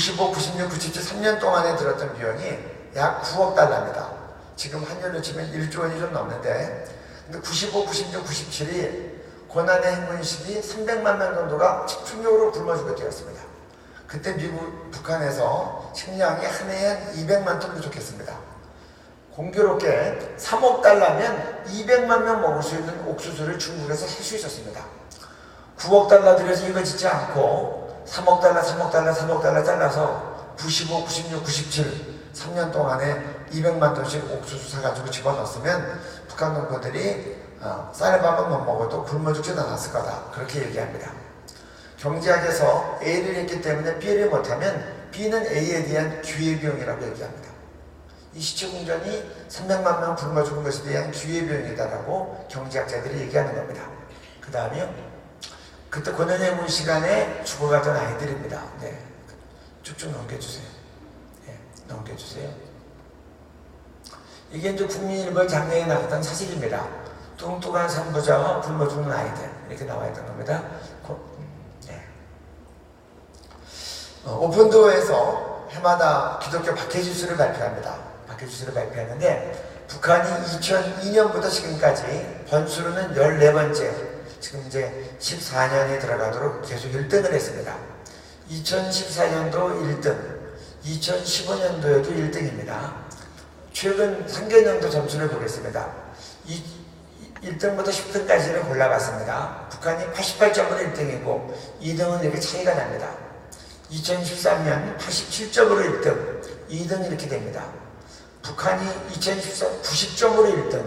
95, 96, 97, 3년 동안에 들었던 비용이 약 9억 달러입니다. 지금 환율로 치면 1조 원이 좀 넘는데, 근데 95, 96, 97이 고난의 행군 시기 300만 명 정도가 집중적으로 굶어 죽게 되었습니다. 그때 북한에서 식량이 한 해에 한 200만 톤 부족했습니다. 공교롭게 3억 달러면 200만 명 먹을 수 있는 옥수수를 중국에서 살 수 있었습니다. 9억 달러 들여서 이거 짓지 않고 3억 달러, 3억 달러, 3억 달러 잘라서 95, 96, 97 3년 동안에 200만 톤씩 옥수수 사가지고 집어넣었으면 북한 농부들이 쌀밥은 못 먹어도 굶어 죽진 않았을 거다. 그렇게 얘기합니다. 경제학에서 A를 했기 때문에 B를 못하면 B는 A에 대한 기회비용이라고 얘기합니다. 이 시체공전이 300만 명 굶어 죽은 것에 대한 기회비용이다라고 경제학자들이 얘기하는 겁니다. 그 다음에요. 그때 고난의 시간에 죽어가던 아이들입니다. 네. 쭉쭉 넘겨주세요. 네. 넘겨주세요. 이게 이제 국민일보 장례에 나왔던 사실입니다. 뚱뚱한 산부자와 굶어 죽는 아이들. 이렇게 나와 있던 겁니다. 네. 오픈도어에서 해마다 기독교 박해지수를 발표합니다. 박해지수를 발표하는데 북한이 2002년부터 지금까지 번수로는 14번째, 지금 이제 14년에 들어가도록 계속 1등을 했습니다. 2014년도 1등, 2015년도에도 1등입니다. 최근 3개년도 점수를 보겠습니다. 1등부터 10등까지를 골라봤습니다. 북한이 88점으로 1등이고 2등은 이렇게 차이가 납니다. 2013년 87점으로 1등, 2등 이렇게 됩니다. 북한이 2014 90점으로 1등,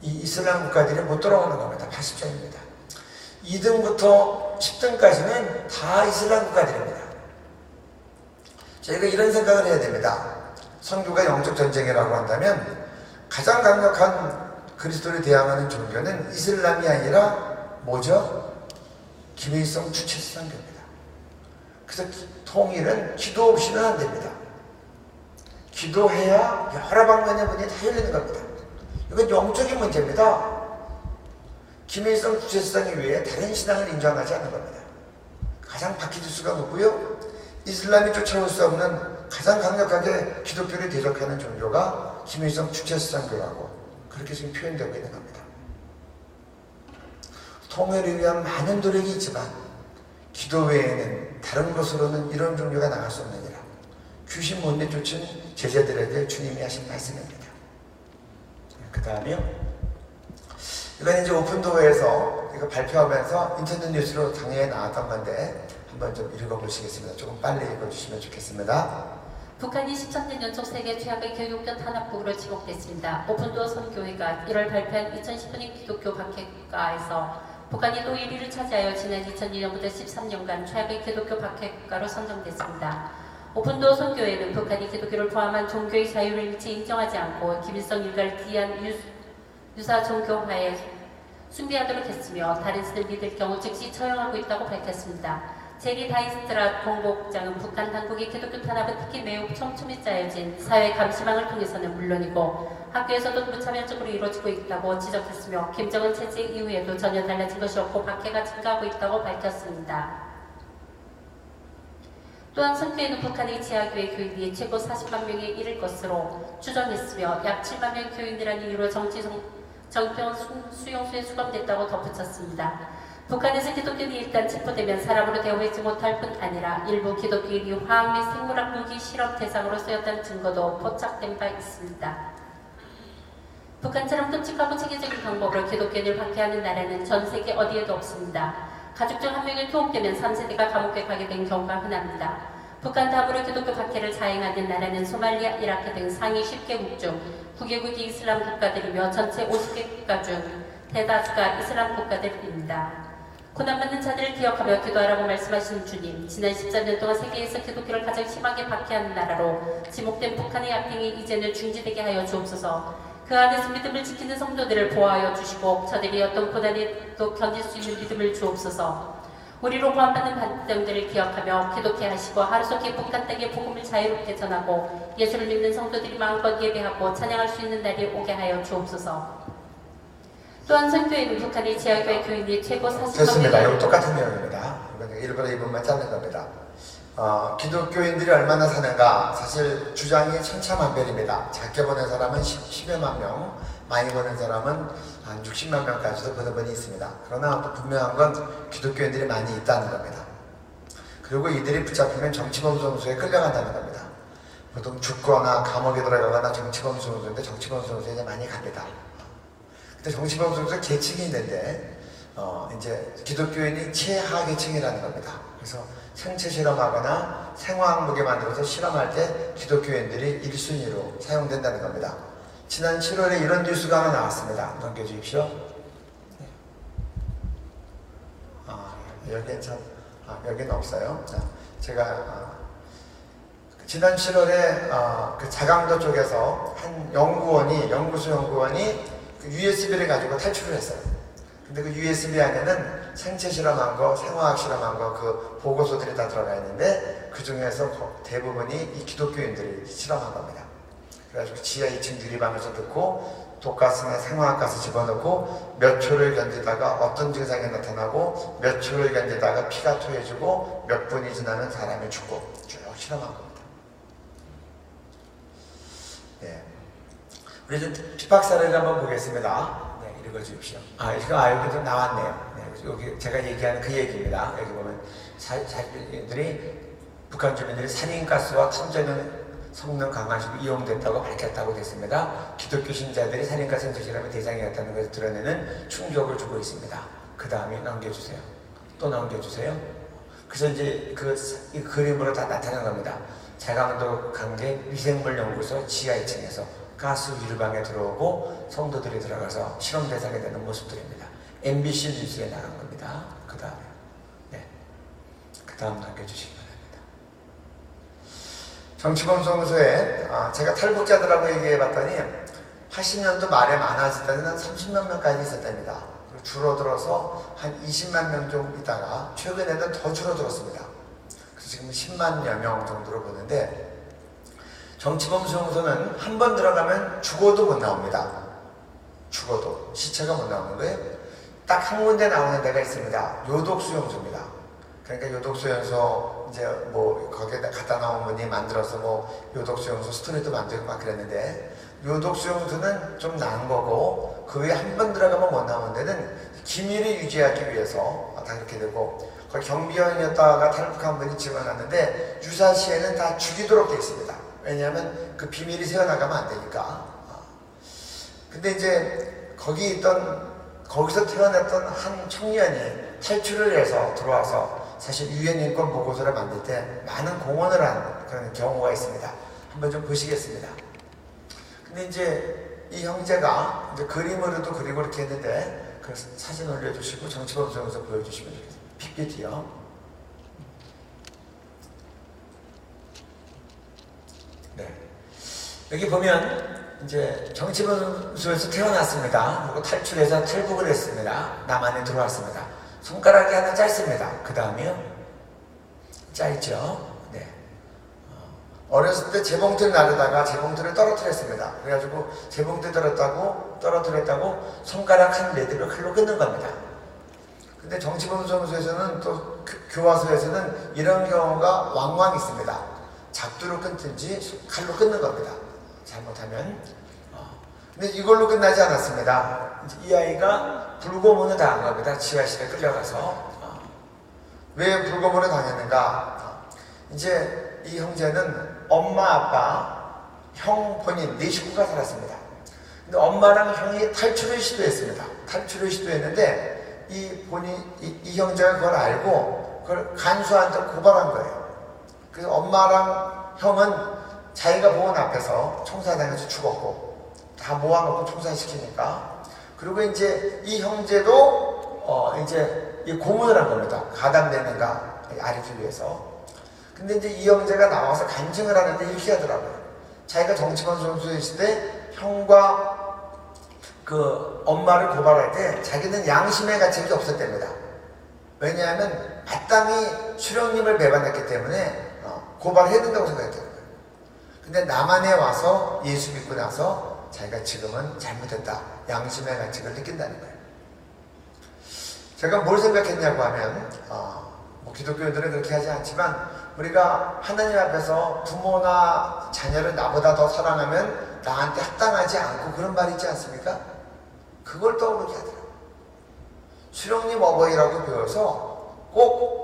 이 이슬람 국가들이 못 돌아오는 겁니다. 80점입니다. 2등부터 10등까지는 다 이슬람 국가들입니다. 저희가 이런 생각을 해야 됩니다. 선교가 영적 전쟁이라고 한다면 가장 강력한 그리스도를 대항하는 종교는 이슬람이 아니라 뭐죠? 김일성 주체성교입니다. 그래서 통일은 기도 없이는 안 됩니다. 기도해야 여러 방면의 문이 다 열리는 겁니다. 이건 영적인 문제입니다. 김일성 주체성에 의해 다른 신앙을 인정하지 않는 겁니다. 가장 박해지수가 높고요. 이슬람이 쫓아올 수 없는 가장 강력하게 기독교를 대적하는 종교가 김일성 주체성교라고 그렇게 지금 표현되고 있는 겁니다. 통일을 위한 많은 노력이 있지만 기도 외에는 다른 것으로는 이런 종교가 나갈 수 없느니라. 귀신 못 내쫓은 제자들에게 주님이 하신 말씀입니다. 그 다음에요. 이건 이제 오픈도어에서 이거 발표하면서 인터넷 뉴스로 당연히 나왔던 건데 한번 좀 읽어보시겠습니다. 조금 빨리 읽어주시면 좋겠습니다. 북한이 13년 연속 세계 최악의 교육권 탄압국으로 지목됐습니다. 오픈도어 선교회가 1월 발표한 2015년 기독교 박해국가에서 북한이 또 1위를 차지하여 지난 2002년부터 13년간 최악의 기독교 박해국가로 선정됐습니다. 오픈도어 선교회는 북한이 기독교를 포함한 종교의 자유를 일체 인정하지 않고 김일성 일가를 기한 유사 종교화에 숭배하도록 했으며 다른 신을 믿을 경우 즉시 처형하고 있다고 밝혔습니다. 제리 다이스트라 공보국장은 북한 당국의 기독교 탄압은 특히 매우 촘촘히 짜여진 사회 감시망을 통해서는 물론이고 학교에서도 무차별적으로 이루어지고 있다고 지적했으며 김정은 체제 이후에도 전혀 달라진 것이 없고 박해가 증가하고 있다고 밝혔습니다. 또한 선교회는 북한의 지하교회 교인이 최고 40만 명에 이를 것으로 추정했으며 약 7만 명 교인이라는 이유로 정평 수용소에 수감됐다고 덧붙였습니다. 북한에서 기독교인이 일단 체포되면 사람으로 대우하지 못할 뿐 아니라 일부 기독교인이 화학 및 생물학 무기 실험 대상으로 쓰였다는 증거도 포착된 바 있습니다. 북한처럼 끔찍하고 체계적인 방법으로 기독교인을 박해하는 나라는 전 세계 어디에도 없습니다. 가족 중 한 명이 투옥되면 3세대가 감옥에 가게 된 경우가 흔합니다. 북한 다음으로 기독교 박해를 자행하는 나라는 소말리아, 이라크 등 상위 10개국 중 9개국이 이슬람 국가들이며 전체 50개 국가 중 대다수가 이슬람 국가들입니다. 고난받는 자들을 기억하며 기도하라고 말씀하신 주님, 지난 14년 동안 세계에서 기독교를 가장 심하게 박해하는 나라로 지목된 북한의 악행이 이제는 중지되게 하여 주옵소서. 그 안에서 믿음을 지키는 성도들을 보호하여 주시고 저들이 어떤 고난에도 견딜 수 있는 믿음을 주옵소서. 우리로 구원받는 반대들을 기억하며 기독해 하시고 하루속히 북한 땅에 복음을 자유롭게 전하고 예수를 믿는 성도들이 마음껏 예배하고 찬양할 수 있는 날이 오게 하여 주옵소서. 또한 선교회는 북한의 지하교회 교인이 최고 40만 됐습니다. 이거 똑같은 내용입니다. 이번에 1분에 2분만 자른 겁니다. 기독교인들이 얼마나 사는가? 사실 주장이 천차만별입니다. 작게 보는 사람은 10여만 명, 많이 보는 사람은 한 60만 명까지도 보는 분이 있습니다. 그러나 또 분명한 건 기독교인들이 많이 있다는 겁니다. 그리고 이들이 붙잡히면 정치범수에 끌려간다는 겁니다. 보통 죽거나 감옥에 들어가거나 정치범수인데 정치범수에 이제 많이 갑니다. 근데 정치범수에 계층이 있는데 이제 기독교인이 최하 계층이라는 겁니다. 그래서 생체 실험하거나 생화학무게 만들어서 실험할 때 기독교인들이 1순위로 사용된다는 겁니다. 지난 7월에 이런 뉴스가 하나 나왔습니다. 넘겨주십시오. 여기는 없어요. 제가 지난 7월에 그 자강도 쪽에서 한 연구소 연구원이 그 USB를 가지고 탈출을 했어요. 근데 그 USB 안에는 생체 실험한 거, 생화학 실험한 거, 그 보고서들이 다 들어가 있는데 그 중에서 대부분이 이 기독교인들이 실험한 겁니다. 그래가지고 지하 2층 유리방에서 넣고 독가스나 생화학가스 집어넣고 몇 초를 견디다가 어떤 증상이 나타나고 몇 초를 견디다가 피가 토해지고 몇 분이 지나면 사람이 죽고 쭉 실험한 겁니다. 네. 우리 좀 피박 사례를 한번 보겠습니다. 네, 읽어주십시오. 여기 좀 나왔네요. 네, 여기 제가 얘기하는 그 얘기입니다. 여기 보면 북한 주민들이 살인가스와 탄저는 성능 강화식으로 이용됐다고 밝혔다고 됐습니다. 기독교 신자들이 살인과 생체 실험의 대상이었다는 것을 드러내는 충격을 주고 있습니다. 그 다음에 넘겨주세요. 또 넘겨주세요. 그래서 이제 이 그림으로 다 나타난 겁니다. 자강도 강계 위생물 연구소 지하 2층에서 가스 유리방에 들어오고 성도들이 들어가서 실험 대상이 되는 모습들입니다. MBC 뉴스에 나간 겁니다. 그 다음에 그 다음 넘겨주시기 바랍니다. 정치범수에 제가 탈북자들하고 얘기해봤더니 80년도 말에 많아질 때는 한 30만 명까지 있었답니다. 줄어들어서 한 20만 명 정도 있다가 최근에는 더 줄어들었습니다. 그래서 지금 10만여 명 정도로 보는데 정치범수용소는 한 번 들어가면 죽어도 못 나옵니다. 죽어도 시체가 못 나오는 거예요. 딱 한 군데 나오는 데가 있습니다. 요독수용소입니다. 그러니까 요독수용소 이제 뭐 거기에다 갖다 놓은 분이 만들어서 뭐 요독수용소 스토리도 만들고 막 그랬는데 요독수용소는 좀 나은 거고 그 외에 한 번 들어가면 못 나오는 데는 기밀을 유지하기 위해서 다 그렇게 되고 거기 경비원이었다가 탈북한 분이 집어놨는데 유사시에는 다 죽이도록 돼 있습니다. 왜냐하면 그 비밀이 새어나가면 안 되니까. 근데 이제 거기서 태어났던 한 청년이 탈출을 해서 들어와서 사실 유엔 인권 보고서를 만들 때 많은 공헌을 한 그런 경우가 있습니다. 한번 좀 보시겠습니다. 근데 이제 이 형제가 이제 그림으로도 그리고 이렇게 했는데 그 사진 올려주시고 정치범수용소 보여주시면 좋겠습니다. PPT요. 네. 여기 보면 이제 정치범수에서 태어났습니다. 그리고 탈출해서 탈북을 했습니다. 남한에 들어왔습니다. 손가락이 하나 짧습니다. 그 다음에요. 짧죠. 네. 어렸을 때 재봉틀 나르다가 재봉틀을 떨어뜨렸습니다. 그래가지고 재봉틀 떨어뜨렸다고 손가락 한 네드를 칼로 끊는 겁니다. 근데 정치범수에서는 또 교화소에서는 이런 경우가 왕왕 있습니다. 작두로 끊든지 칼로 끊는 겁니다. 잘못하면. 근데 이걸로 끝나지 않았습니다. 이 아이가 불고문을 당한 겁니다. 지하실에 끌려가서. 왜 불고문을 당했는가? 이제 이 형제는 엄마, 아빠, 형 본인 네 식구가 살았습니다. 근데 엄마랑 형이 탈출을 시도했습니다. 탈출을 시도했는데 이 형제가 그걸 알고 그걸 간수한테 고발한 거예요. 그래서 엄마랑 형은 자기가 보은 앞에서 총살당해서 죽었고 다 모아놓고 총살시키니까 그리고 이제 이 형제도 이제 이 고문을 한 겁니다. 가담되는가 알기 위해서. 근데 이제 이 형제가 나와서 간증을 하는데 이렇게 하더라고요. 자기가 정치범수용소에 있을 때 형과 그 엄마를 고발할 때 자기는 양심의 가책이 없었답니다. 왜냐하면 마땅히 수령님을 배반했기 때문에 고발해야 된다고 생각했던 거예요. 근데 남한에 와서 예수 믿고 나서 자기가 지금은 잘못했다. 양심의 가책을 느낀다는 거예요. 제가 뭘 생각했냐고 하면 뭐 기독교인들은 그렇게 하지 않지만 우리가 하나님 앞에서 부모나 자녀를 나보다 더 사랑하면 나한테 합당하지 않고 그런 말이 있지 않습니까? 그걸 떠오르게 하더라고요. 수령님 어버이라고 배워서 꼭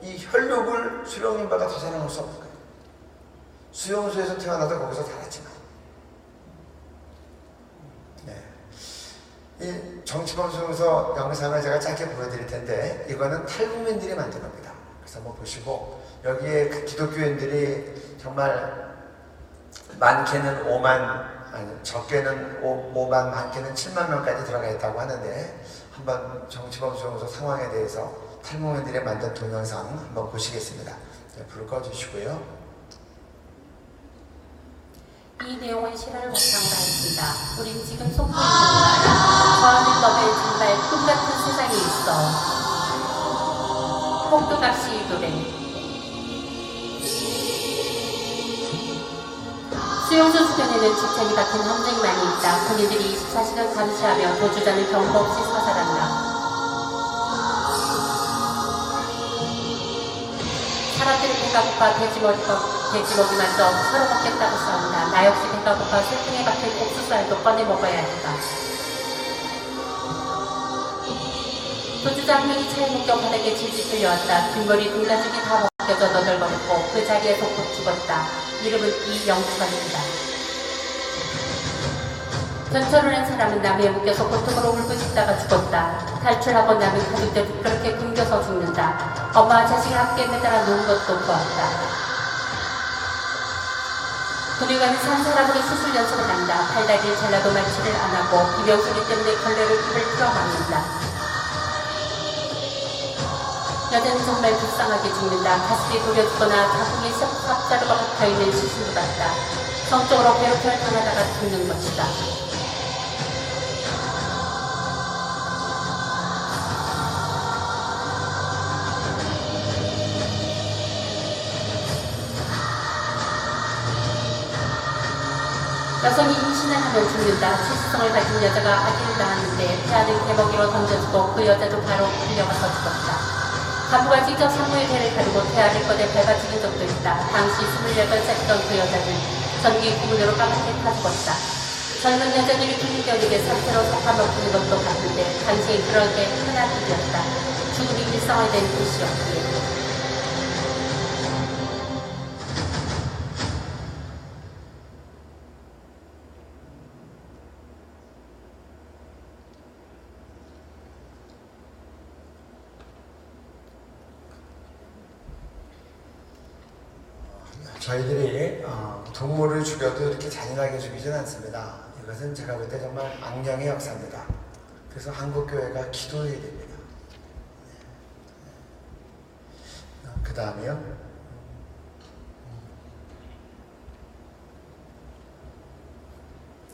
이 혈육을 수령님보다 더 사랑할 수 없는 거예요. 수용소에서 태어나도 거기서 자랐지만. 네. 이 정치범 수용소 영상을 제가 짧게 보여드릴 텐데 이거는 탈북민들이 만든 겁니다. 그래서 한번 보시고 여기에 그 기독교인들이 정말 많게는 5만, 아니 적게는 5만, 많게는 7만 명까지 들어가 있다고 하는데 한번 정치범 수용소 상황에 대해서 탈북민들이 만든 동영상 한번 보시겠습니다. 네, 불을 꺼주시고요. 이 내용은 실화를 바탕으로 했습니다. 우린 지금 속고 있는 저 안에 너의 정말 꿈같은 세상이 있어. 폭도각시 노래. 수용소 주변에는 지탱이 같은 함정만이 있다. 군인들이 24시간 감시하며 도주자는 경고 없이 사살한다. 사람들이 배가 고파 돼지먹이마저 서로 먹겠다고 싸운다. 나 역시 배가 고파 술통에 박힌 옥수수알도 꺼내 먹어야 했다. 도주자 한 명이 차에 묶여 바닥에 질질 끌려왔다. 뒷머리 등가죽이 다 벗겨져 너덜거렸고 그 자리에서 곧 죽었다. 이름은 이영천입니다. 전철을 한 사람은 나무에 묶여서 고통으로 울부짖다가 죽었다. 탈출하고 나면 가족들도 그렇게 굶겨서 죽는다. 엄마와 자식이 함께 매달아 놓은 것도 보았다. 군의관은 산 사람으로 수술 연습을 한다. 팔다리를 잘라도 마취를 안 하고 비명소리 때문에 걸레로 입을 틀어막는다. 여자는 정말 불쌍하게 죽는다. 가슴이 도려 죽거나 가슴에 삽자루가 붙어있는 시신도 같다. 성적으로 괴롭힘을 당하다가 죽는 것이다. 여성이 임신을 하면 죽는다. 출시성을 가진 여자가 아기를 낳았는데 태아는 개먹이로 던져주고 그 여자도 바로 끌려가서 죽었다. 간부가 직접 산모의 배를 가르고 태아를 꺼내 밟아치는 적도 있다. 당시 28살이던 그 여자는 전기 구문으로 까맣게 타 죽었다. 젊은 여자들이 군인견에게 상태로 섞어먹히는 것도 봤는데 당시엔 그렇게 흔한 일이었다. 죽음이 일상화된 곳이었기에. 저희들이 동물을 죽여도 이렇게 잔인하게 죽이지는 않습니다. 이것은 제가 볼 때 정말 악령의 역사입니다. 그래서 한국교회가 기도해야 됩니다. 그 다음에요.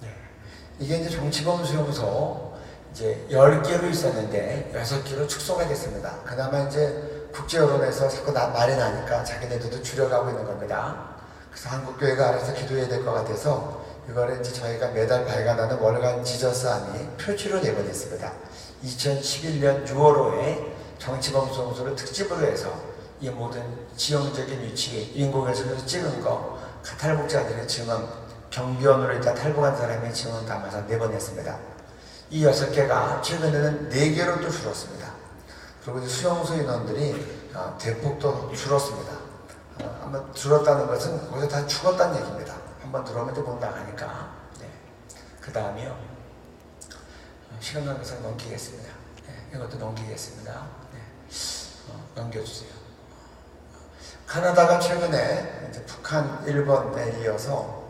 네. 이게 이제 정치범 수용소 이제 10개로 있었는데 6개로 축소가 됐습니다. 그나마 이제 국제 여론에서 자꾸 말이 나니까 자기네들도 줄여가고 있는 겁니다. 그래서 한국교회가 알아서 기도해야 될 것 같아서 이거를 이제 저희가 매달 발간하는 월간 지저스함이 표지로 내보냈습니다. 2011년 6월호에 정치범 수용소를 특집으로 해서 이 모든 지형적인 위치, 인공위성에서 찍은 거, 탈북자들의 증언, 경비원으로 일단 탈북한 사람의 증언 담아서 내보냈습니다. 이 6개가 최근에는 4개로 또 줄었습니다. 그리고 수용소 인원들이 대폭도 줄었습니다. 한번 줄었다는 것은 거기서 다 죽었다는 얘기입니다. 한번 들어오면 이제 못 나가니까. 네. 그 다음에요. 시간 관계상 넘기겠습니다. 네. 이것도 넘기겠습니다. 네. 넘겨주세요. 카나다가 최근에 이제 북한, 일본에 이어서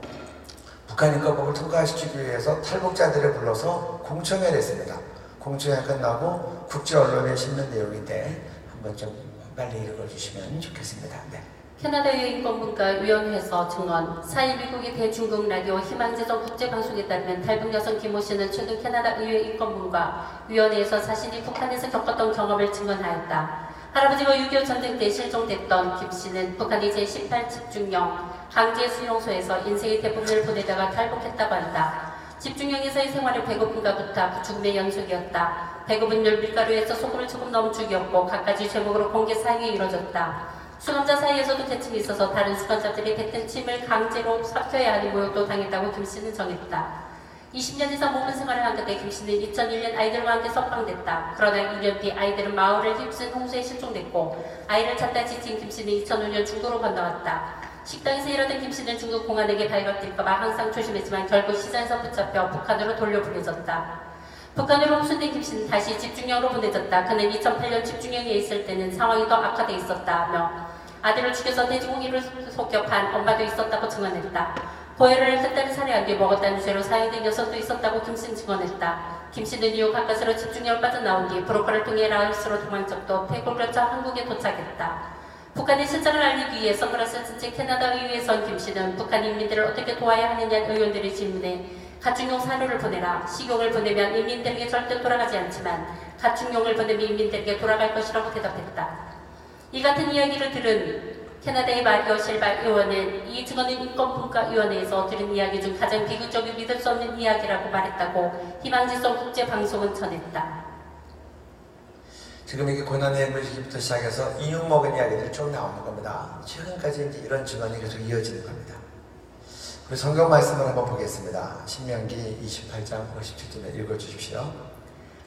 북한 인권법을 통과시키기 위해서 탈북자들을 불러서 공청회를 했습니다. 공청회 끝나고 국제 언론에 실는 내용인데 한번 좀 빨리 읽어주시면 좋겠습니다. 네. 캐나다의 인권문화위원회에서 증언 4일 미국의 대중국 라디오 희망제정 국제방송에 따르면 탈북 여성 김모 씨는 최근 캐나다 의회 인권문화위원회에서 자신이 북한에서 겪었던 경험을 증언하였다. 할아버지가 6.25 전쟁 때 실종됐던 김 씨는 북한이 제18 집중령 강제 수용소에서 인생의 대부분을 보내다가 탈북했다고 한다. 집중형에서의 생활은 배고픔과 구타, 죽음의 연속이었다. 배고픈 율 밀가루에서 소금을 조금 넣은 죽이었고 갖가지 제목으로 공개 사형이 이뤄졌다. 수감자 사이에서도 대칭이 있어서 다른 수감자들이 뱉은 침을 강제로 삭혀야 하는 모욕도 당했다고 김씨는 정했다. 20년 이상 모범 생활을 한 끝에 김씨는 2001년 아이들과 함께 석방됐다. 그러나 2년 뒤 아이들은 마을을 휩쓴 홍수에 실종됐고 아이를 찾다 지친 김씨는 2005년 중국으로 건너왔다. 식당에서 일하던 김씨는 중국 공안에게 발각될까봐 항상 조심했지만 결국 시장에서 붙잡혀 북한으로 돌려보내졌다. 북한으로 흡수된 김씨는 다시 집중형으로 보내졌다. 그는 2008년 집중형에 있을 때는 상황이 더 악화돼 있었다며 아들을 죽여서 돼지고기를 속여 판 엄마도 있었다고 증언했다. 고혈을 했다는 살해한 뒤 먹었다는 죄로 사형된 녀석도 있었다고 김씨는 증언했다. 김씨는 뉴욕 가까스로 집중형을 빠져나온 뒤 브로커를 통해 라오스로 도망쳤고 태국을 거쳐 한국에 도착했다. 북한의 실정을 알리기 위해 선글라스를 쓴 채 캐나다 의회에 선 김씨는 북한 인민들을 어떻게 도와야 하느냐는 의원들의 질문에 가축용 사료를 보내라. 식용을 보내면 인민들에게 절대 돌아가지 않지만 가축용을 보내면 인민들에게 돌아갈 것이라고 대답했다. 이 같은 이야기를 들은 캐나다의 마리오 실바 의원은 이 증언은 인권분과위원회에서 들은 이야기 중 가장 비극적이고 믿을 수 없는 이야기라고 말했다고 희망지성 국제방송은 전했다. 지금 이게 고난의 행군시기부터 시작해서 인육 먹은 이야기들이 쭉 나오는 겁니다. 최근까지 이제 이런 증언이 계속 이어지는 겁니다. 우리 성경 말씀을 한번 보겠습니다. 신명기 28장 57절에 읽어주십시오.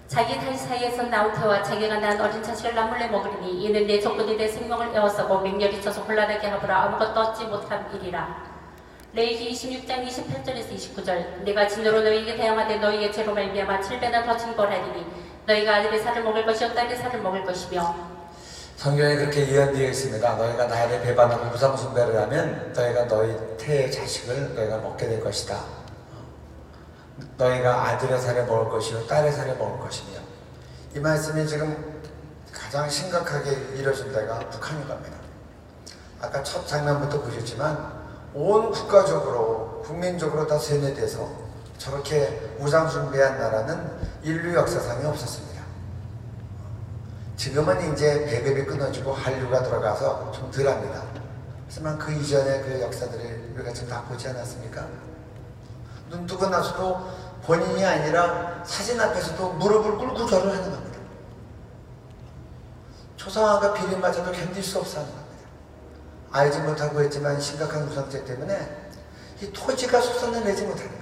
자기 달 사이에서 나온 태와 자기가 낳은 어린 자식을 남몰래 먹으리니 이는 내 조건이 내 생명을 에워싸고 맹렬히 쳐서 곤란하게 하보라 아무것도 얻지 못한 일이라. 레위기 26장 28절에서 29절 내가 진노로 너희에게 대항하되 너희의 죄로 말미암아 7배나 더 징벌하리니 너희가 아들의 살을 먹을 것이요 딸의 살을 먹을 것이며 성경에 그렇게 예언되어 있습니다. 너희가 나를 배반하고 무상숭배를 하면 너희가 너희 태의 자식을 너희가 먹게 될 것이다. 너희가 아들의 살을 먹을 것이요 딸의 살을 먹을 것이며 이 말씀이 지금 가장 심각하게 이뤄진 데가 북한인 겁니다. 아까 첫 장면부터 보셨지만 온 국가적으로 국민적으로 다 세뇌돼서 저렇게 우상숭배한 나라는 인류 역사상에 없었습니다. 지금은 이제 배급이 끊어지고 한류가 들어가서 좀 덜합니다. 하지만 그 이전의 그 역사들을 우리가 지금 다 보지 않았습니까? 눈 뜨고 나서도 본인이 아니라 사진 앞에서도 무릎을 꿇고 절을 하는 겁니다. 초상화가 비린마저도 견딜 수 없어 하는 겁니다. 알지 못하고 했지만 심각한 우상죄 때문에 이 토지가 솟아내 내지 못하는 거예요.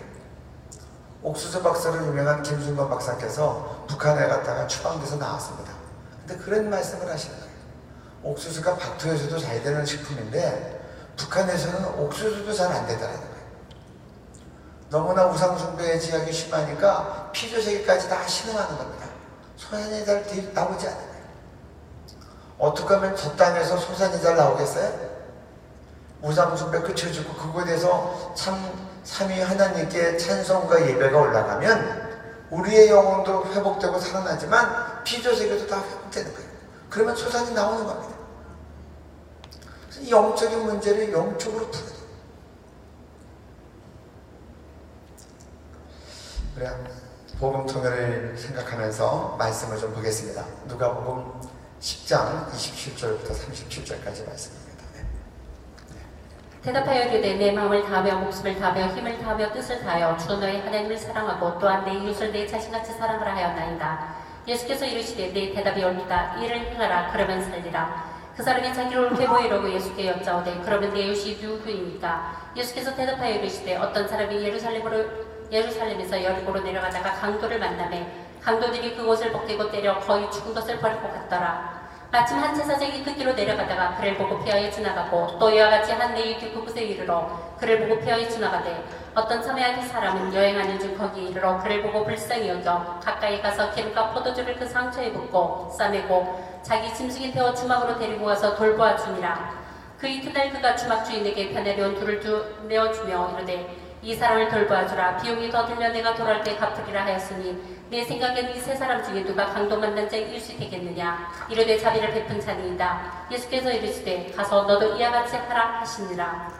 옥수수 박사로 유명한 김순건 박사께서 북한에 갔다가 추방돼서 나왔습니다. 근데 그런 말씀을 하시는 거예요. 옥수수가 박토에서도 잘 되는 식품인데 북한에서는 옥수수도 잘 안 되더라는 거예요. 너무나 우상숭배의 지역이 심하니까 피조세계까지 다 신음하는 겁니다. 소산이 잘 나오지 않아요. 어떻게 하면 저 땅에서 소산이 잘 나오겠어요? 우상숭배 그쳐주고 그곳에서 참 삼위 하나님께 찬송과 예배가 올라가면 우리의 영혼도 회복되고 살아나지만 피조세계도 다 회복되는 거예요. 그러면 소산이 나오는 겁니다. 그래서 이 영적인 문제를 영적으로 풀어야 돼요. 그래, 복음 통일을 생각하면서 말씀을 좀 보겠습니다. 누가복음 10장 27절부터 37절까지 말씀입니다. 대답하여 이르되 내 마음을 다하며 목숨을 다하며 힘을 다하며 뜻을 다하여 주 너희 하나님을 사랑하고 또한 내 이웃을 내 자신같이 사랑하라 하였나이다. 예수께서 이르시되 내 대답이 옳다. 이를 행하라. 그러면 살리라. 그 사람이 자기를 옳게 보이려고 예수께 여짜오되 그러면 내 이웃이 누구이니까? 예수께서 대답하여 이르시되 어떤 사람이 예루살렘에서 여리고로 내려가다가 강도를 만나매 강도들이 그곳을 벗기고 때려 거의 죽은 것을 버리고 갔더라. 마침 한 제사장이 그 길로 내려가다가 그를 보고 피하여 지나가고 또 이와 같이 한 레위기 그곳에 이르러 그를 보고 피하여 지나가되 어떤 사마리아 사람은 여행하는 중 거기에 이르러 그를 보고 불쌍히 여겨 가까이 가서 기름과 포도주를 그 상처에 붓고 싸매고 자기 짐승에 태워 주막으로 데리고 가서 돌보아 주니라. 그 이튿날 그가 주막 주인에게 편하려온 둘을 내어주며 이르되 이 사람을 돌보아주라. 비용이 더 들면 내가 돌아올 때 갚으리라 하였으니 내 생각엔 이 세 사람 중에 누가 강도 만난 자의 이웃이 되겠느냐. 이르되 자비를 베푼 자니이다. 예수께서 이르시되 가서 너도 이와 같이 하라 하시니라.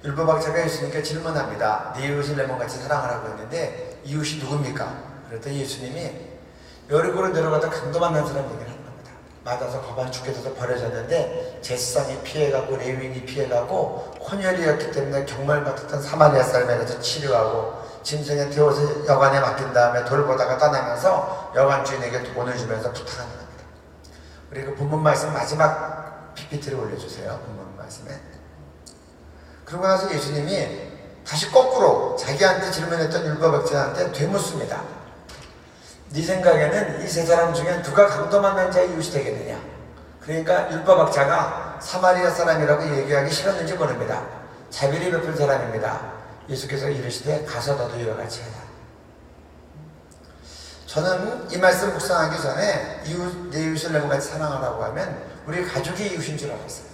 율법학자가 예수님께 질문합니다. 네 이웃을 내 몸같이 사랑하라고 했는데 이웃이 누굽니까? 그랬더니 예수님이 여리고로 내려가다 강도 만난 사람 얘기를 하는 겁니다. 맞아서 거반 죽게 돼서 버려졌는데 제사장이 피해가고 레위인이 피해가고 혼혈이었기 때문에 경멸 받았던 사마리아 사람에 가서 치료하고 짐승에 태워서 여관에 맡긴 다음에 돌보다가 떠나면서 여관 주인에게 돈을 주면서 부탁하는 겁니다. 우리 그 본문 말씀 마지막 PPT를 올려주세요. 본문 말씀에. 그러고 나서 예수님이 다시 거꾸로 자기한테 질문했던 율법학자한테 되묻습니다. 네 생각에는 이 세 사람 중에 누가 강도 만난 자의 이웃이 되겠느냐? 그러니까 율법학자가 사마리아 사람이라고 얘기하기 싫었는지 모릅니다. 자비를 베풀 사람입니다. 예수께서 이르시되 가서 너도 이와 같이 해라. 저는 이 말씀 묵상하기 전에 내 이웃을 내모같이 사랑하라고 하면 우리 가족이 이웃인 줄 알았어요.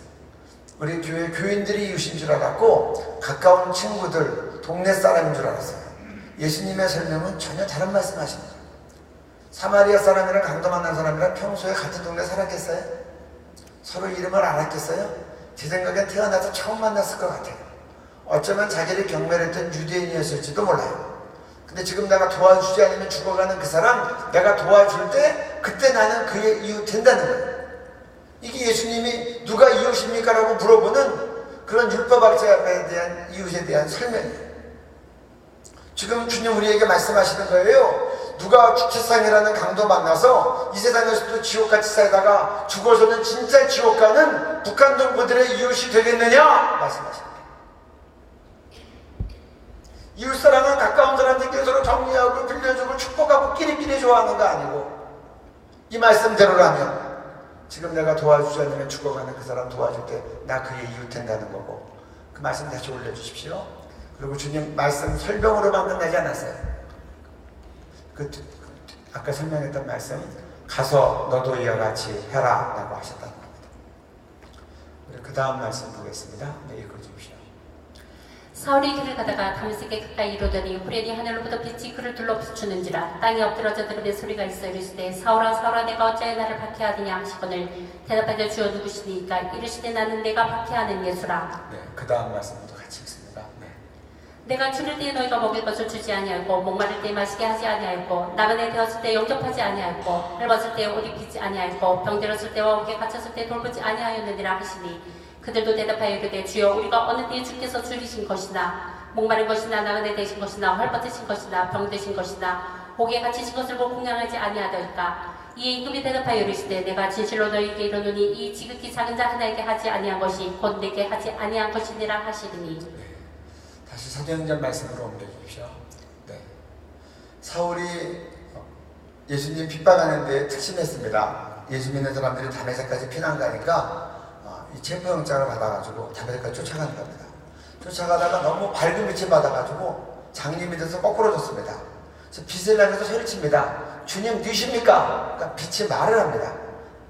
우리 교회 교인들이 이웃인 줄 알았고 가까운 친구들, 동네 사람인 줄 알았어요. 예수님의 설명은 전혀 다른 말씀하십니다. 사마리아 사람이랑 강도 만난 사람이랑 평소에 같은 동네 살았겠어요? 서로 이름을 알았겠어요? 제 생각엔 태어나서 처음 만났을 것 같아요. 어쩌면 자기를 경멸했던 유대인이었을지도 몰라요. 근데 지금 내가 도와주지 않으면 죽어가는 그 사람 내가 도와줄 때 그때 나는 그의 이웃 된다는 거예요. 이게 예수님이 누가 이웃입니까? 라고 물어보는 그런 율법학자에 대한 이웃에 대한 설명이에요. 지금 주님 우리에게 말씀하시는 거예요. 누가 주체상이라는 강도 만나서 이 세상에서도 지옥같이 살다가 죽어서는 진짜 지옥 가는 북한 동포들의 이웃이 되겠느냐? 말씀하십니다. 이웃사랑은 가까운 사람들끼리 서로 정리하고 빌려주고 축복하고 끼리끼리 좋아하는 거 아니고 이 말씀대로라면 지금 내가 도와주지 않으면 죽어가는 그 사람 도와줄 때 나 그의 이웃 된다는 거고 그 말씀 다시 올려주십시오. 그리고 주님 말씀 설명으로만 끝나지 않았어요. 아까 설명했던 말씀 가서 너도 이와 같이 해라 라고 하셨다는 겁니다. 우리 그 다음 말씀 보겠습니다. 네, 읽어주십시오. 사울이 길을 가다가 다메섹에 가까이 이르더니 후련히 하늘로부터 빛이 그를 둘러 비추는지라 땅에 엎드러져 들음의 소리가 있어 이르시되 사울아 사울아 내가 어찌하여 나를 박해하느냐 하시거늘 대답하여 주여 누구시니까 이르시되 나는 내가 박해하는 예수라. 네, 그 다음 말씀도 같이 읽습니다. 네. 내가 추를 때에 너희가 먹을 것을 주지 아니하였고 목마를 때에 마시게 하지 아니하였고 나그네 되었을 때 영접하지 아니하였고 헐벗을 때에 옷 입히지 아니하였고 병들었을 때와 옥에 갇혔을 때 돌보지 아니하였느니라 하시니 그들도 대답하여 이르되 주여 우리가 어느 때에 주께서 줄이신 것이나 목마른 것이나 나그네 되신 것이나 헐벗으신 것이나 병드신 것이나 옥에 갇히신 것을 보고 공양하지 아니하더이까. 이에 임금이 대답하여 이르시되 내가 진실로 너희에게 이르노니 이 지극히 작은 자 하나에게 하지 아니한 것이 곧 내게 하지 아니한 것이니라 하시더니. 네. 다시 사도행전 말씀으로 옮겨주십시오. 네. 사울이 예수님 핍박하는 데 특심했습니다. 예수 믿는 사람들이 다메섹까지 피난 가니까 이 체포영장을 받아가지고 다메섹까지 쫓아가는 겁니다. 쫓아가다가 너무 밝은 빛을 받아가지고 장님이 돼서 거꾸로 졌습니다. 그래서 빛을 내면서 소리칩니다. 주님 누구십니까? 그러니까 빛이 말을 합니다.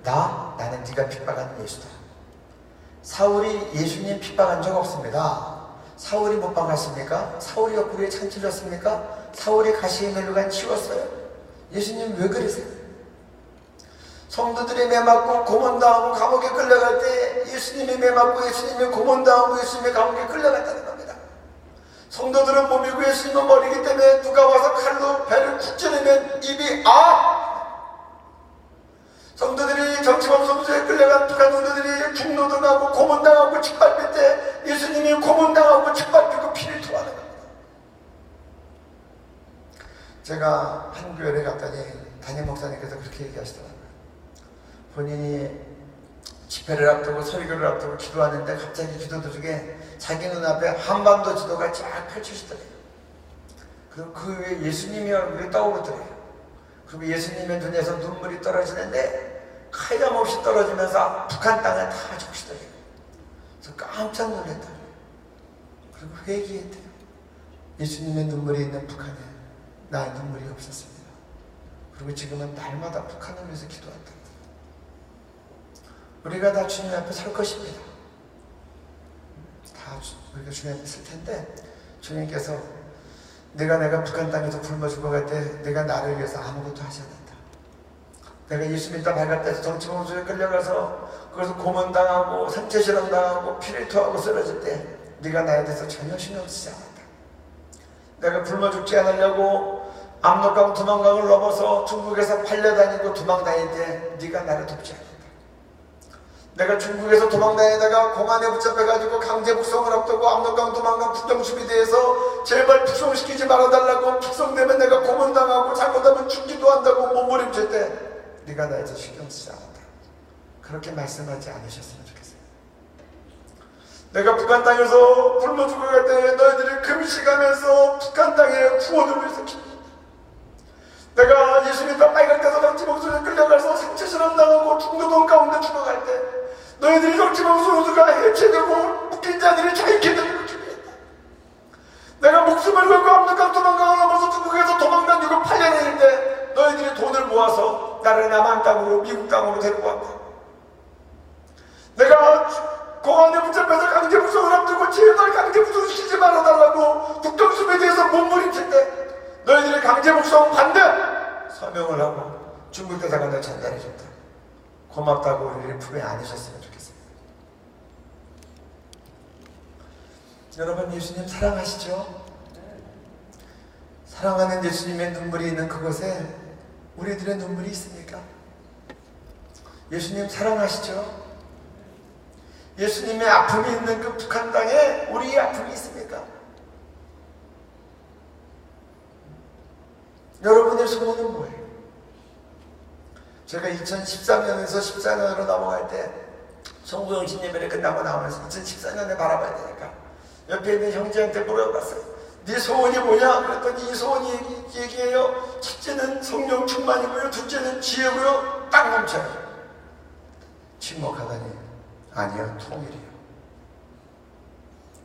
나는 네가 핍박하는 예수다. 사울이 예수님 핍박한 적 없습니다. 사울이 못 박았습니까? 사울이 옆구리에 창 찔렀습니까? 사울이 가시의 멜루간 치웠어요? 예수님 왜 그러세요? 성도들이 매맞고 고문당하고 감옥에 끌려갈 때 예수님이 매맞고 예수님이 고문당하고 예수님이 감옥에 끌려갔다는 겁니다. 성도들은 몸이고 예수님은 머리이기 때문에 누가 와서 칼로 배를 쿡 찌르면 입이 성도들이 정치범송소에 끌려간 북한 성도들이 중노동하고 고문당하고 짓밟힐 때 예수님이 고문당하고 짓밟히고 피를 토하는 겁니다. 제가 한 교회를 갔더니 담임 목사님께서 그렇게 얘기하시더라고요. 본인이 집회를 앞두고 설교를 앞두고 기도하는데 갑자기 기도 도중에 자기 눈앞에 한반도 지도가 쫙 펼쳐지더래요. 그리고 그 위에 예수님이 얼굴이 떠오르더래요. 그리고 예수님의 눈에서 눈물이 떨어지는데 하염없이 떨어지면서 북한 땅에 다 적시더래요. 그래서 깜짝 놀랐더래요. 그리고 회개했대요. 예수님의 눈물이 있는 북한에 나의 눈물이 없었습니다. 그리고 지금은 날마다 북한을 위해서 기도한다. 우리가 다 주님 앞에 설 것입니다. 다 우리가 주님 앞에 설 텐데 주님께서 내가 북한 땅에서 굶어 죽어갈 때 내가 나를 위해서 아무것도 하지 않는다. 내가 예수 믿다 발갈 때서 정치범소에 끌려가서 거기서 고문당하고 상체 실험당하고 피를 토하고 쓰러질 때 네가 나에 대해서 전혀 신경 쓰지 않았다. 내가 굶어 죽지 않으려고 압록강 두만강을 넘어서 중국에서 팔려다니고 도망다닐 때 네가 나를 돕지 않았다. 내가 중국에서 도망다니다가 공안에 붙잡혀가지고 강제 북송을 앞두고 압록강 도망간 국경수비대에서 제발 북송시키지 말아달라고, 북송되면 내가 고문당하고 잘못하면 죽기도 한다고 몸부림칠 때 네가 나에서 신경 쓰지 않았다. 그렇게 말씀하지 않으셨으면 좋겠어요. 내가 북한 땅에서 굶어 죽어갈 때 너희들이 금식하면서 북한 땅에 구원을 위해서 기도했다. 내가 예수님과 빨간대서 정치범수에 끌려가서 생체실험 당하고 중노동 가운데 죽어갈 때 너희들이 정치범수가 해체되고 묶인 자들이 자유케 되도록 기도했다. 내가 목숨을 걸고 압록강 도망강을 넘어서 중국에서 도망간 이후 8년일 때 너희들이 돈을 모아서 나를 남한 땅으로, 미국 땅으로 데리고 왔다. 내가 공안에 붙잡혀서 강제 북송을 앞두고 제발 강제 북송시키지 말아달라고 국경수비대에서 몸부림칠 때 너희들이 강제 북송 반대 서명을 하고 중국 대사관에 전달해줬다. 고맙다고 우리를 품에 안으셨으면 좋겠어요. 여러분, 예수님 사랑하시죠? 사랑하는 예수님의 눈물이 있는 그곳에 우리들의 눈물이 있습니까? 예수님 사랑하시죠? 예수님의 아픔이 있는 그 북한 땅에 우리의 아픔이 있습니까? 여러분의 소원은 뭐예요? 제가 2013년에서 14년으로 넘어갈 때 송구영신 예배를 끝나고 나오면서 2014년에 바라봐야 되니까 옆에 있는 형제한테 물어봤어요. 네 소원이 뭐냐? 그랬더니 이 소원이 얘기해요. 첫째는 성령 충만이고요, 둘째는 지혜고요. 딱 멈춰요. 침묵하다니 아니요, 통일이요.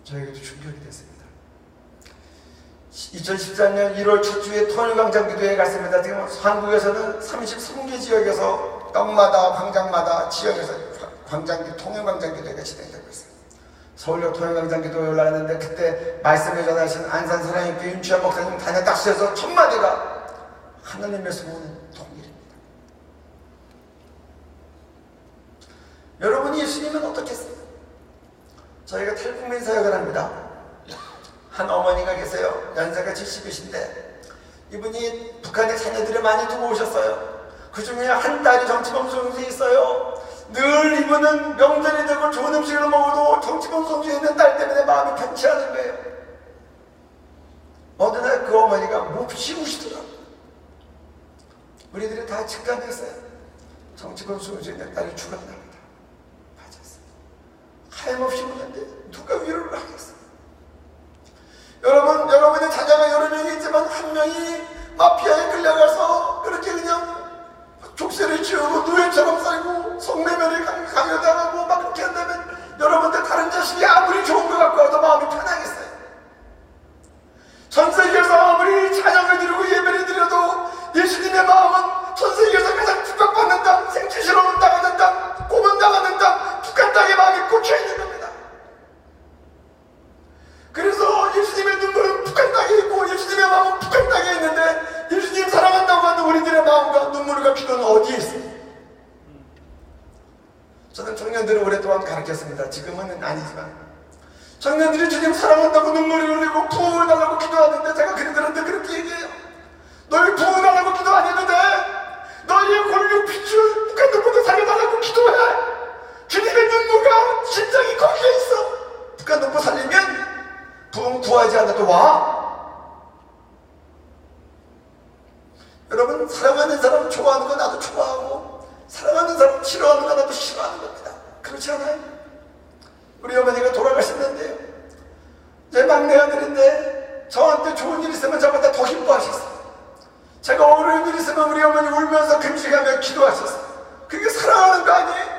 저에게도 충격이 됐습니다. 2014년 1월 첫 주에 통일광장 기도회에 갔습니다. 지금 한국에서는 33개 지역에서 떡마다 광장마다 지역에서 통일광장 기도회가 진행되고 있어요. 서울역 통일광장 기도회에 올라갔는데 그때 말씀을 전하신 안산사랑교회 윤치환 목사님 단에 딱 서서 첫 마디가 하나님의 소원은 통일입니다. 여러분이 예수님은 어떻겠어요? 저희가 탈북민 사역을 합니다. 한 어머니가 계세요. 연세가 70이신데 이분이 북한에 자녀들을 많이 두고 오셨어요. 그 중에 한 딸이 정치범수용소에 있어요. 늘 이분은 명절이 되고 좋은 음식을 먹어도 정치범수용소에 있는 딸 때문에 마음이 편치 않은 거예요. 어느 날 그 어머니가 몹시 우시더라고요. 우리들이 다 직감했어요. 정치범수용소에 있는 딸이 죽었답니다. 맞았어요. 하염없이 우는데 누가 위로를 하겠어요? 여러분의 자녀가 여러 명이 있지만 한 명이 마피아에 끌려가서 그렇게 그냥 족쇄를 지우고 노예처럼 살고 성내면에 강요당하고 막 그렇게 한다면 여러분들 다른 자식이 아무리 좋은 것 같고 와도 마음이 편하겠어요? 전 세계에서 아무리 찬양을 드리고 예배를 드려도 예수님의 마음은 전 세계에서 가장 축복받는 땅, 생체실험을 당하는 땅, 고문당하는 땅, 북한 땅에 마음이 꽂혀있는 겁니다. 그래서 예수님의 눈물은 북한 땅에 있고 예수님의 마음은 북한 땅에 있는데 예수님 사랑한다고 하는 우리들의 마음과 눈물과 기도는 어디에 있어요? 저는 청년들을 오랫동안 가르쳤습니다. 지금은 아니지만 청년들이 주님 사랑한다고 눈물을 흘리고 부어달라고 기도하는데 제가 그들한테 그렇게 얘기해요. 너희 부어달라고 기도 안 해도 돼. 너희의 골육 핏줄 북한 놈부터 살려달라고 기도해. 주님의 눈물과 심장이 거기에 있어. 북한 놈부 살리면 부흥 구하지 않아도 와. 여러분, 사랑하는 사람 좋아하는 거 나도 좋아하고 사랑하는 사람 싫어하는 거 나도 싫어하는 겁니다. 그렇지 않아요? 우리 어머니가 돌아가셨는데요, 제 막내 아들인데 저한테 좋은 일 있으면 저보다 더 기뻐하셨어요. 제가 어려운 일 있으면 우리 어머니 울면서 금식하며 기도하셨어요. 그게 사랑하는 거 아니에요?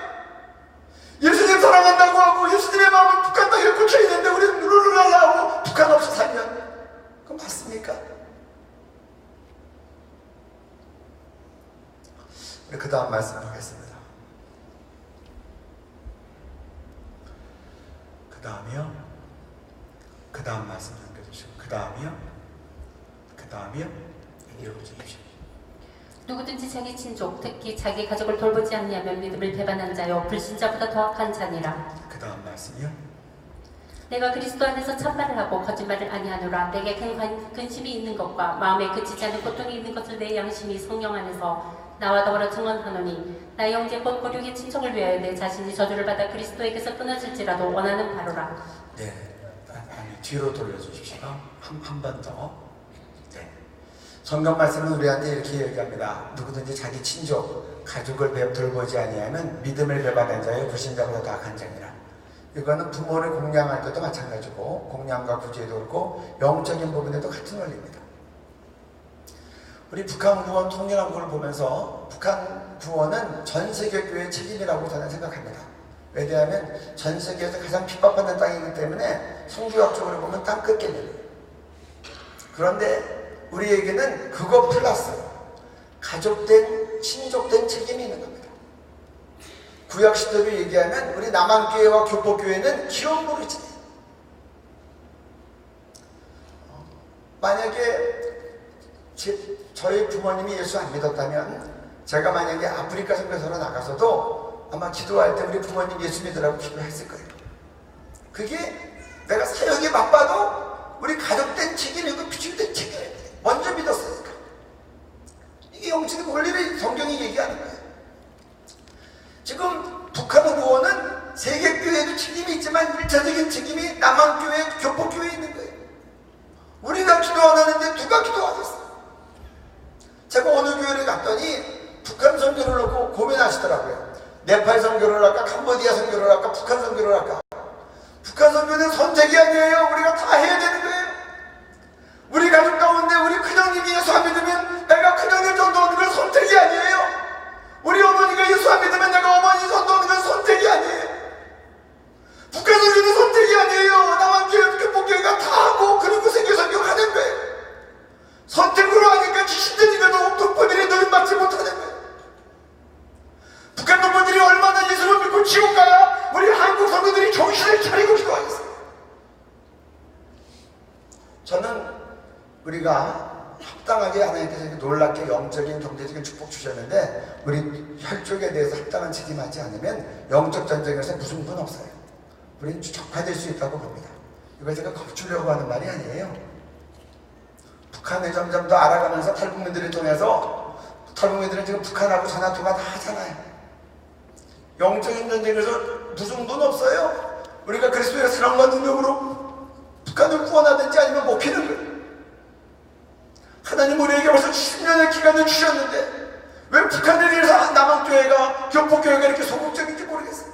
예수님 사랑한다고 하고 예수님의 마음은 북한 땅에 꽂혀있는데 우리는 룰루랄라 하고 북한 없이 살면 그건 맞습니까? 우리 그 다음 말씀 보겠습니다. 그 다음이요? 그 다음 말씀 남겨주시고 그 다음이요? 읽어주십시오. 누구든지 자기 친족, 특히 자기 가족을 돌보지 않냐면 믿음을 배반한 자요 불신자보다 더 악한 자니라. 그 다음 말씀이요? 내가 그리스도 안에서 참말을 하고 거짓말을 아니하노라. 내게 큰 근심이 있는 것과 마음에 그치지 않은 고통이 있는 것을 내 양심이 성령 안에서 나와 더불어 증언하노니 나의 형제 곧 고륙의 친척을 위하여 내 자신이 저주를 받아 그리스도에게서 끊어질지라도 원하는 바로라. 네, 아니, 뒤로 돌려주십시오. 한 번 더. 네. 성경 말씀은 우리한테 이렇게 얘기합니다. 누구든지 자기 친족, 가족을 돌보지 아니하면 믿음을 배반한 자의 불신자보다 더 악한 자니라. 이거는 부모를 공양할 때도 마찬가지고 공양과 구제도 그렇고 영적인 부분에도 같은 원리입니다. 우리 북한 구원 통일한국을 보면서 북한 구원은 전 세계 교회의 책임이라고 저는 생각합니다. 왜냐하면 전 세계에서 가장 핍박받는 땅이기 때문에 성교학적으로 보면 땅 끝겠네요. 그런데 우리에게는 그거 플러스 가족된 친족된 책임이 있는 겁니다. 구약시대로 얘기하면 우리 남한교회와 교포교회는 기업부르지. 만약에 저희 부모님이 예수 안 믿었다면 제가 만약에 아프리카 선교사로 나가서도 아마 기도할 때 우리 부모님 예수 믿으라고 기도했을 거예요. 그게 내가 사역에 바빠도 우리 가족된 책임이고 비축된 책임입니다. 먼저 믿었으니까. 이게 영적인 원리를 성경이 얘기하는 거예요. 지금 북한 구원은 세계교회도 책임이 있지만 1차적인 책임이 남한교회, 교포교회에 있는 거예요. 우리가 기도 안 하는데 누가 기도하겠어요? 제가 어느 교회를 갔더니 북한 선교를 놓고 고민하시더라고요. 네팔 선교를 할까, 캄보디아 선교를 할까, 북한 선교를 할까. 북한 선교는 선택이 아니에요. 우리가 다 해야 되는 거예요. 우리 가족 가운데 우리 큰형님이 예수 안 믿으면 내가 큰형님 전도하는 건 선택이 아니에요. 우리 어머니가 예수 안 믿으면 내가 어머니 전도하는 건 선택이 아니에요. 북한 선교는 선택이 아니에요. 남한교회, 교포교회가 다 하고 그리고 세계 선교를 하는 거예요. 선택으로 하니까 귀신들이라도 동포들이 노림받지 못하는 거예요. 북한 동포들이 얼마나 예수를 믿고 지옥 가야 우리 한국 성도들이 정신을 차리고 기도하겠어요. 저는 우리가 합당하게 하나님께서 놀랍게 영적인 경제적인 축복 주셨는데 우리 혈족에 대해서 합당한 책임하지 않으면 영적 전쟁에서 무슨 분 없어요. 우리는 적화될 수 있다고 봅니다. 이걸 제가 겁주려고 하는 말이 아니에요. 북한을 점점 더 알아가면서 탈북민들을 통해서 탈북민들은 지금 북한하고 전화통화 다 하잖아요. 영적인 전쟁에서 무슨 분 없어요. 우리가 그리스도의 사랑과 능력으로 북한을 구원하든지 아니면 먹히는 거예요. 하나님 우리에게 벌써 70년의 기간을 주셨는데 왜 북한에 대해서 남한교회가 교포교회가 이렇게 소극적인지 모르겠어요.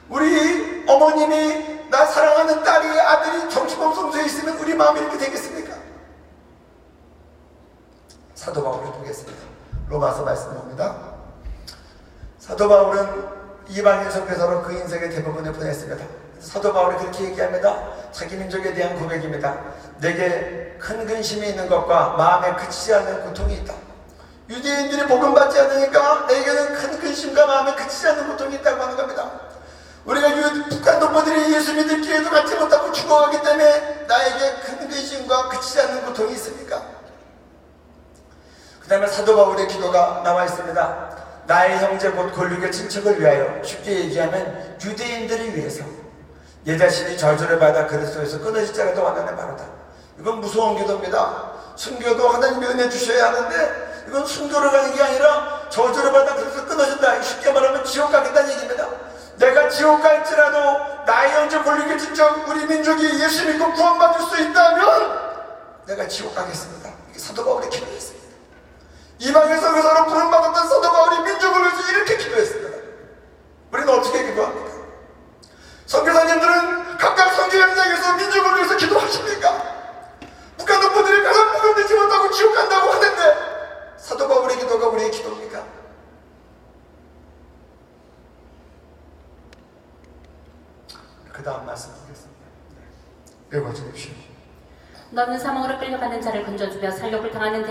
우리 어머님이 나 사랑하는 딸이 아들이 정치범 성소에 있으면 우리 마음이 이렇게 되겠습니까? 사도 바울을 보겠습니다. 로마서 말씀입니다. 사도 바울은 이방인 선교사로 그 인생의 대부분을 보냈습니다. 사도 바울이 그렇게 얘기합니다. 자기 민족에 대한 고백입니다. 내게 큰 근심이 있는 것과 마음에 그치지 않는 고통이 있다. 유대인들이 복음받지 않으니까 내게는 큰 근심과 마음에 그치지 않는 고통이 있다고 하는 겁니다. 우리가 북한 동포들이 예수 믿을 기회도 갖지 못하고 죽어가기 때문에 나에게 큰 근심과 그치지 않는 고통이 있습니까? 그 다음에 사도 바울의 기도가 나와 있습니다. 나의 형제 곧 골육의 친척을 위하여, 쉽게 얘기하면 유대인들을 위해서 내 자신이 저주를 받아 그리스도에서 끊어질 자라도 원하는 바로다. 이건 무서운 기도입니다. 순교도 하나님이 은혜 주셔야 하는데 이건 순교를 가는 게 아니라 저주를 받아 그리스도에서 끊어진다. 쉽게 말하면 지옥 가겠다는 얘기입니다. 내가 지옥 갈지라도 나의 형제 골육의 친척 우리 민족이 예수 믿고 구원받을 수 있다면 내가 지옥 가겠습니다. 이게 사도 바울의 기도였습니다. 이방인 선교사로 부름받았던 사도 바울이 민족을 위해서 이렇게 기도했습니다. 우리는 어떻게 기도합니까? 선교사님들은 각각 선교 현장에서 민족을 위해서 기도하십니까? 북한 동포들이 가장 복음되지 못하고 지옥 간다고 하는데 사도 바울의 기도가 우리의 기도입니까? 그 다음 말씀 보겠습니다. 읽어주십시오. 너는 사망으로 끌려가는 자를 건져주며 살욕을 당하게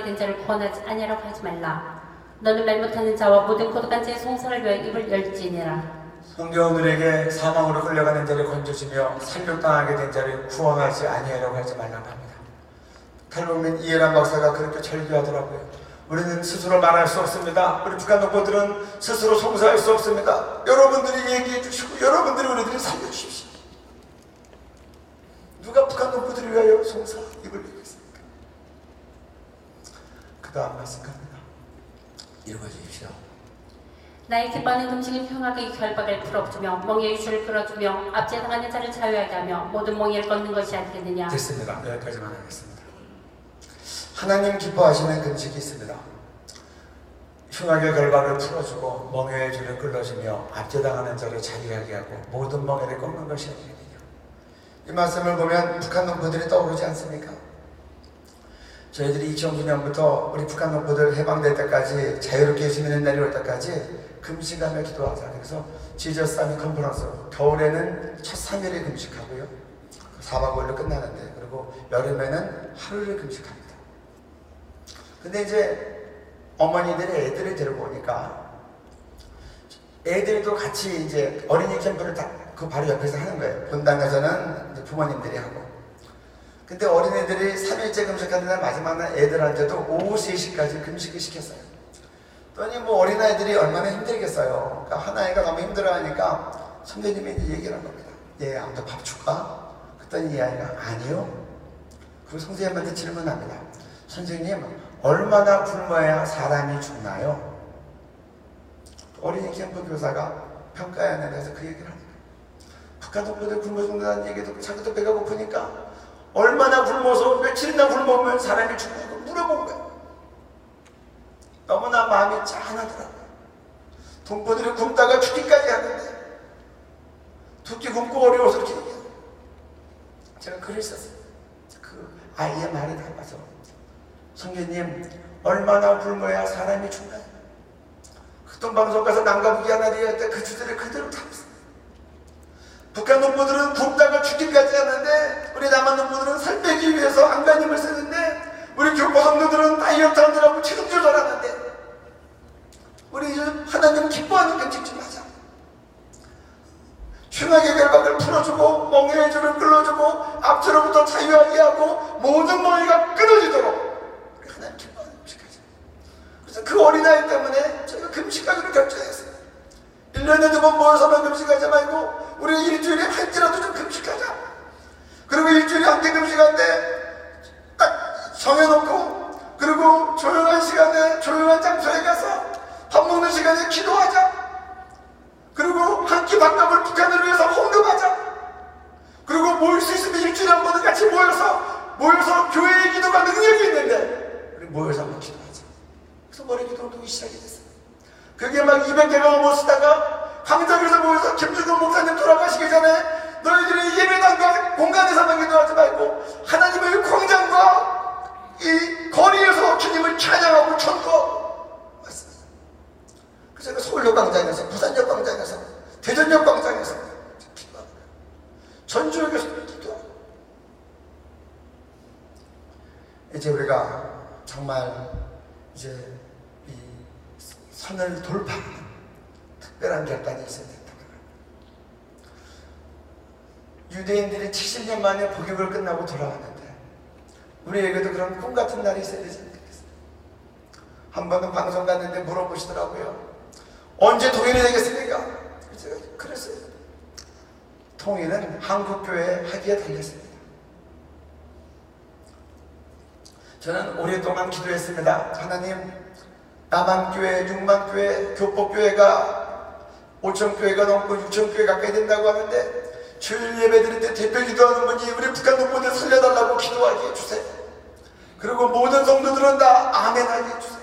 된 자를 구원하지 아니하라고 하지 말라. 너는 말 못하는 자와 모든 고독한 자의 송사를 위하여 입을 열지니라. 성경들에게 사망으로 끌려가는 자를 건져주며 살육당하게 된 자를 구원하지 아니하라고 하지 말라고 합니다. 탈북민 이해란 박사가 그렇게 절규하더라고요. 우리는 스스로 말할 수 없습니다. 우리 북한 동포들은 스스로 송사할 수 없습니다. 여러분들이 얘기해 주시고 여러분들이 우리들을 살려주십시오. 누가 북한 농부들을 위하여 송사 입을 베겠습니까? 그 다음 말씀 갑니다. 읽어주십시오. 나의 기뻐하는 음식은 평화의 결박을 풀어주며 멍에의 줄을 끌어주며 압제당하는 자를 자유하게 하며 모든 멍에를 걷는 것이 아니겠느냐. 됐습니다. 여기까지만 하겠습니다. 하나님 기뻐하시는 금식이 있습니다. 흉악의 결박을 풀어주고 멍에의 줄을 끌어주며 압제당하는 자를 자유하게 하고 모든 멍에를 꺾는 것이 아니겠느냐. 이 말씀을 보면 북한 농부들이 떠오르지 않습니까? 저희들이 2009년부터 우리 북한 농부들 해방될 때까지 자유롭게 시민의 날이 올 때까지 금식하며 기도하자. 그래서 지저스 아미 컨퍼런스로 겨울에는 첫 3일을 금식하고요. 4박 5일로 끝나는데, 그리고 여름에는 하루를 금식합니다. 근데 이제 어머니들이 애들을 데리고 오니까 애들도 같이 이제 어린이 캠프를 다 그 바로 옆에서 하는 거예요. 본당에서는 이제 부모님들이 하고. 근데 어린애들이 3일째 금식하는 날 마지막 날 애들한테도 오후 3시까지 금식을 시켰어요. 그러니 뭐 어린아이들이 얼마나 힘들겠어요. 그러니까 하나이가 너무 힘들어하니까 선생님이 이제 얘기를 한 겁니다. 얘 아무도 밥 줄까? 그랬더니 이 아이가 아니요. 그리고 선생님한테 질문합니다. 선생님, 얼마나 굶어야 사람이 죽나요? 어린이 캠프 교사가 평가위원회에 대해서 그 얘기를 합니다. 북한 동포들 굶어 죽는다는 얘기도 자기도 배가 고프니까 얼마나 굶어서 며칠이나 굶으면 사람이 죽는다고 물어본 거예요. 너무나 마음이 짠하더라고요. 동포들이 굶다가 죽기까지 하는데 두 끼 굶고 어려워서 이렇게 얘기해요. 제가 글을 썼어요. 그 아이의 말에 담아서 성교님, 얼마나 굶어야 사람이 죽나요? 극동 방송 가서 난가부기 하나 되어야 때 그 주제를 그대로 담았어요. 북한 농부들은 굶다가 죽기까지 하는데 우리 남한 농부들은 살 빼기 위해서 안간힘을 쓰는데 우리 교포 성도들은 다이어트 하느라고 체중 조절하는데 우리 하나님 기뻐하는 금식 좀 하자. 흉악의 결박을 풀어주고 멍에의 줄을 끌어주고 앞으로부터 자유하게 하고 모든 멍에가 끊어지도록 우리 하나님 기뻐하는 금식하자. 그래서 그 어린아이 때문에 저희가 금식하기로 결정했어요. 1년에 2번 모여서만 금식하지 말고 우리 일주일에 한 끼라도 좀 금식하자. 그리고 일주일에 한 끼 금식할 때 딱 정해놓고 그리고 조용한 시간에 조용한 장소에 가서 밥 먹는 시간에 기도하자. 그리고 한 끼 밥값을 북한을 위해서 헌금하자. 그리고 모일 수 있으면 일주일에 한 번은 같이 모여서 교회의 기도가 능력이 있는데 우리 모여서 한번 기도하자. 그래서 머리 기도도 시작이 됐어요. 그게 막 200개가 못 쓰다가 광장에서 모여서 김주근 목사님 돌아가시기 전에 너희들이 예배당과 공간에서만 기도하지 말고 하나님의 광장과 이 거리에서 주님을 찬양하고 천거하고 왔습니다. 그래서 제가 서울역 광장에서, 부산역 광장에서, 대전역 광장에서 기도하고 전주역에서 기도하고 이제 우리가 정말 이제 이 선을 돌파하는 특별한 결단이 있어야 된다고 합니다. 유대인들이 70년 만에 복역을 끝나고 돌아왔는데 우리에게도 그런 꿈 같은 날이 있어야 되지 않겠어요? 한 번은 방송 갔는데 물어보시더라고요. 언제 통일이 되겠습니까? 제가 그랬어요. 통일은 한국교회 하기에 달렸습니다. 저는 오랫동안 기도했습니다. 하나님, 남한교회, 6만교회, 교포교회가 5천교회가 넘고 6천교회 가까이 된다고 하는데 주일 예배 드릴 때 대표 기도하는 분이 우리 북한 농부들 살려달라고 기도하게 해주세요. 그리고 모든 성도들은 다 아멘하게 해주세요.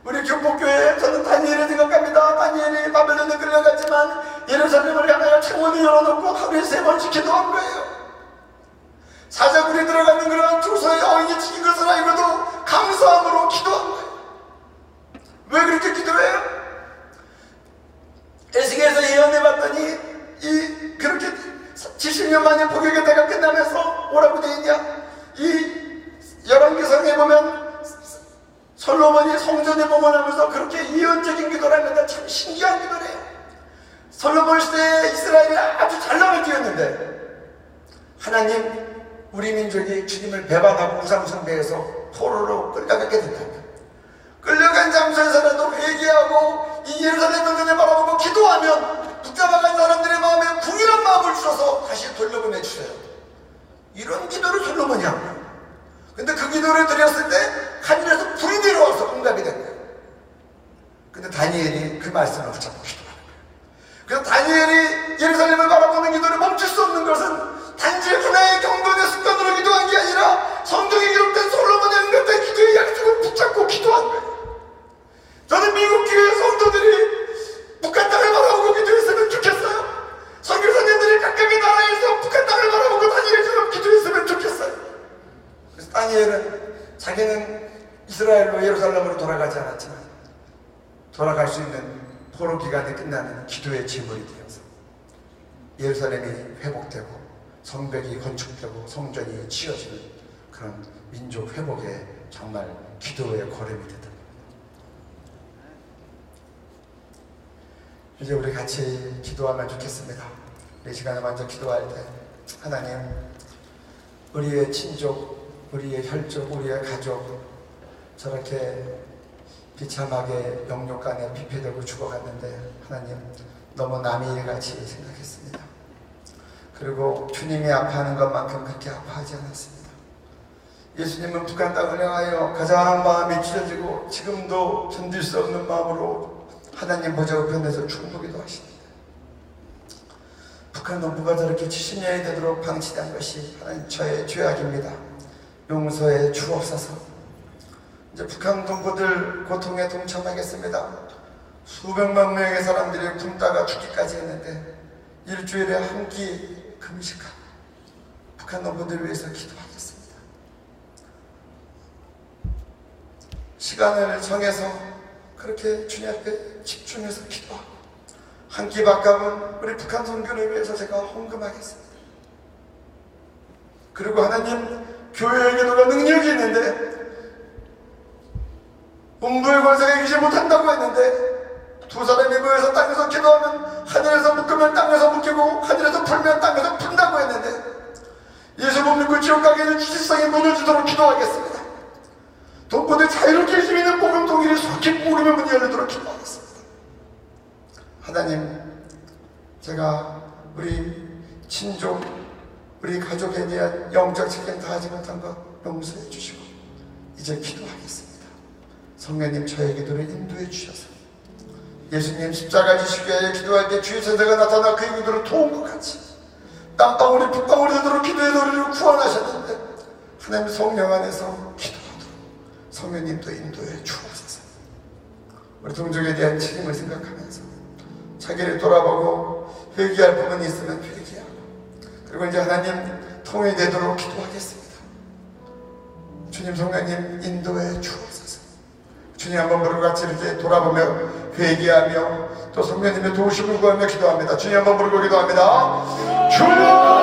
우리 교포교회에 저는 다니엘을 생각합니다. 다니엘이 바벨론에 끌려갔지만 예루살렘을 향하여 창문을 열어놓고 하루에 3번씩 기도한 거예요. 사자굴이 들어가는 그런 조서의 어인이 찍힌 것을 알고도 감사함으로 기도한 거예요. 왜 그렇게 기도해요? 에스겔에서 예언해봤더니 그렇게 70년 만에 복역의 때가 끝나면서 뭐라고 되어 있냐? 이 열왕기상에 보면 솔로몬이 성전에 봉헌하면서 그렇게 예언적인 기도를 합니다. 참 신기한 기도래요. 솔로몬 시대에 이스라엘이 아주 잘 나갈 때였는데 하나님, 우리 민족이 주님을 배반하고 우상숭배해서 포로로 끌려가게 된다면 끌려간 장소에서라도 회개하고 이 예루살렘 성전을 바라보고 기도하면 붙잡아간 사람들의 마음에 궁일한 마음을 주셔서 다시 돌려보내주세요. 이런 기도를 솔로몬이 한 거예요. 근데 그 기도를 드렸을 때 하늘에서 불이 내려와서 응답이 된 거예요. 근데 다니엘이 그 말씀을 붙잡고 기도하는 거예요. 그래서 다니엘이 예루살렘을 바라보는 기도를 멈출 수 없는 것은 단지 하나의 경건의 습관으로 기도한 게 아니라 성경에 기록된 솔로몬의 응답된 기도의 약속을 붙잡고 기도한 거예요. 저는 미국 교회 성도들이 북한 땅을 바라보고 기도했으면 좋겠어요. 선교사님들이 각각의 나라에서 북한 땅을 바라보고 다니엘처럼 기도했으면 좋겠어요. 그래서 다니엘은 자기는 이스라엘로 예루살렘으로 돌아가지 않았지만 돌아갈 수 있는 포로 기간이 끝나는 기도의 제물이 되어서 예루살렘이 회복되고 성벽이 건축되고 성전이 치어지는 그런 민족 회복의 정말 기도의 걸음이 되다. 이제 우리 같이 기도하면 좋겠습니다. 이 시간에 먼저 기도할 때 하나님, 우리의 친족, 우리의 혈족, 우리의 가족 저렇게 비참하게 영육간에 피폐되고 죽어갔는데 하나님 너무 남의 일같이 생각했습니다. 그리고 주님이 아파하는 것만큼 그렇게 아파하지 않았습니다. 예수님은 북한 땅을 향하여 가장 마음이 찢어지고 지금도 견딜 수 없는 마음으로 하나님 보좌 우편에서 충고기도 하시는데 북한 농부가 저렇게 70년이 되도록 방치된 것이 하나님 저의 죄악입니다. 용서해 주옵소서. 이제 북한 농부들 고통에 동참하겠습니다. 수백만 명의 사람들이 굶다가 죽기까지 했는데 일주일에 한 끼 금식하고 북한 농부들을 위해서 기도하겠습니다. 시간을 정해서 그렇게 주님 앞에 집중해서 기도하고 한 끼 밥값은 우리 북한 선교를 위해서 제가 헌금하겠습니다. 그리고 하나님, 교회의 기도가 능력이 있는데 음부의 권세가 이기지 못한다고 했는데 두 사람이 모여서 땅에서 기도하면 하늘에서 묶으면 땅에서 묶이고 하늘에서 풀면 땅에서 푼다고 했는데 예수 못 믿고 지옥 가게 되는 주식성이 무너지도록 기도하겠습니다. 돈보다 자유롭게 할 수 있는 복음 통일이 속히 복음의 문이 열리도록 기도하겠습니다. 하나님, 제가 우리 친족, 우리 가족에 대한 영적 책임 다하지 못한 것 용서해 주시고 이제 기도하겠습니다. 성령님, 저의 기도를 인도해 주셔서 예수님 십자가 지시기에 기도할 때 주의 천사가 나타나 그의 기도를 도운 것 같이 땀방울이 붓방울이 되도록 기도해서 우리를 구원하셨는데 하나님 성령 안에서 기도하도록 성령님도 인도해 주옵소서. 우리 동족에 대한 책임을 생각하면서 자기를 돌아보고 회개할 부분이 있으면 회개하고 그리고 이제 하나님 통일되도록 기도하겠습니다. 주님, 성령님 인도해 주옵소서. 주님 한번 부르고 같이 이렇게 돌아보며 회개하며 또 성령님의 도우심을 구하며 기도합니다. 주님 한번 부르고 기도합니다. 주여!